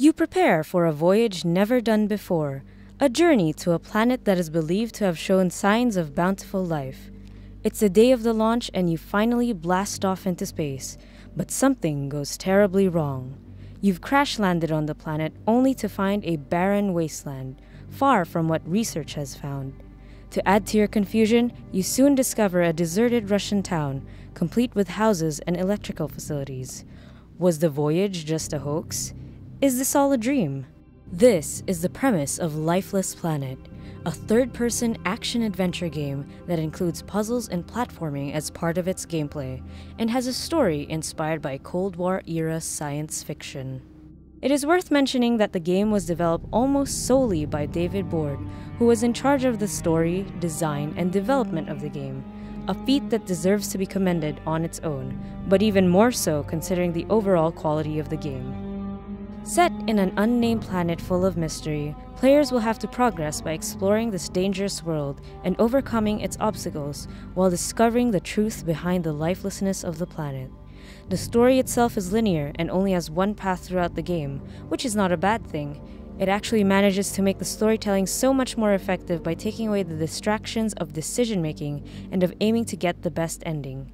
You prepare for a voyage never done before, a journey to a planet that is believed to have shown signs of bountiful life. It's the day of the launch and you finally blast off into space, but something goes terribly wrong. You've crash-landed on the planet only to find a barren wasteland, far from what research has found. To add to your confusion, you soon discover a deserted Russian town, complete with houses and electrical facilities. Was the voyage just a hoax? Is this all a dream? This is the premise of Lifeless Planet, a third-person action-adventure game that includes puzzles and platforming as part of its gameplay, and has a story inspired by Cold War-era science fiction. It is worth mentioning that the game was developed almost solely by David Board, who was in charge of the story, design, and development of the game, a feat that deserves to be commended on its own, but even more so considering the overall quality of the game. Set in an unnamed planet full of mystery, players will have to progress by exploring this dangerous world and overcoming its obstacles while discovering the truth behind the lifelessness of the planet. The story itself is linear and only has one path throughout the game, which is not a bad thing. It actually manages to make the storytelling so much more effective by taking away the distractions of decision-making and of aiming to get the best ending.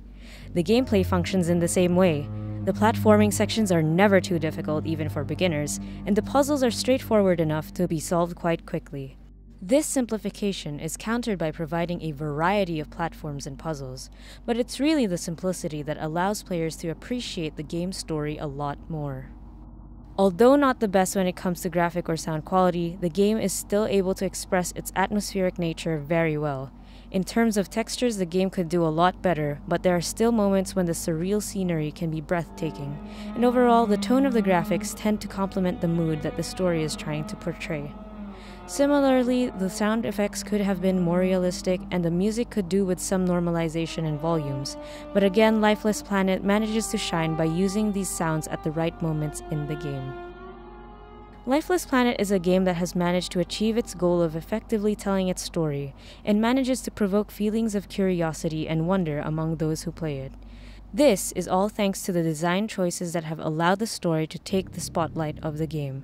The gameplay functions in the same way. The platforming sections are never too difficult even for beginners, and the puzzles are straightforward enough to be solved quite quickly. This simplification is countered by providing a variety of platforms and puzzles, but it's really the simplicity that allows players to appreciate the game's story a lot more. Although not the best when it comes to graphic or sound quality, the game is still able to express its atmospheric nature very well. In terms of textures, the game could do a lot better, but there are still moments when the surreal scenery can be breathtaking, and overall, the tone of the graphics tend to complement the mood that the story is trying to portray. Similarly, the sound effects could have been more realistic, and the music could do with some normalization in volumes, but again, Lifeless Planet manages to shine by using these sounds at the right moments in the game. Lifeless Planet is a game that has managed to achieve its goal of effectively telling its story, and manages to provoke feelings of curiosity and wonder among those who play it. This is all thanks to the design choices that have allowed the story to take the spotlight of the game.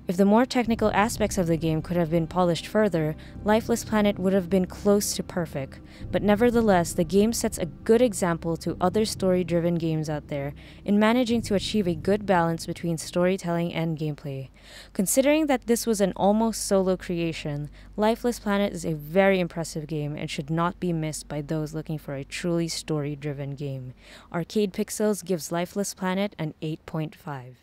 If the more technical aspects of the game could have been polished further, Lifeless Planet would have been close to perfect, but nevertheless, the game sets a good example to other story-driven games out there in managing to achieve a good balance between storytelling and gameplay. Considering that this was an almost solo creation, Lifeless Planet is a very impressive game and should not be missed by those looking for a truly story-driven game. Arcade Pixels gives Lifeless Planet an 8.5.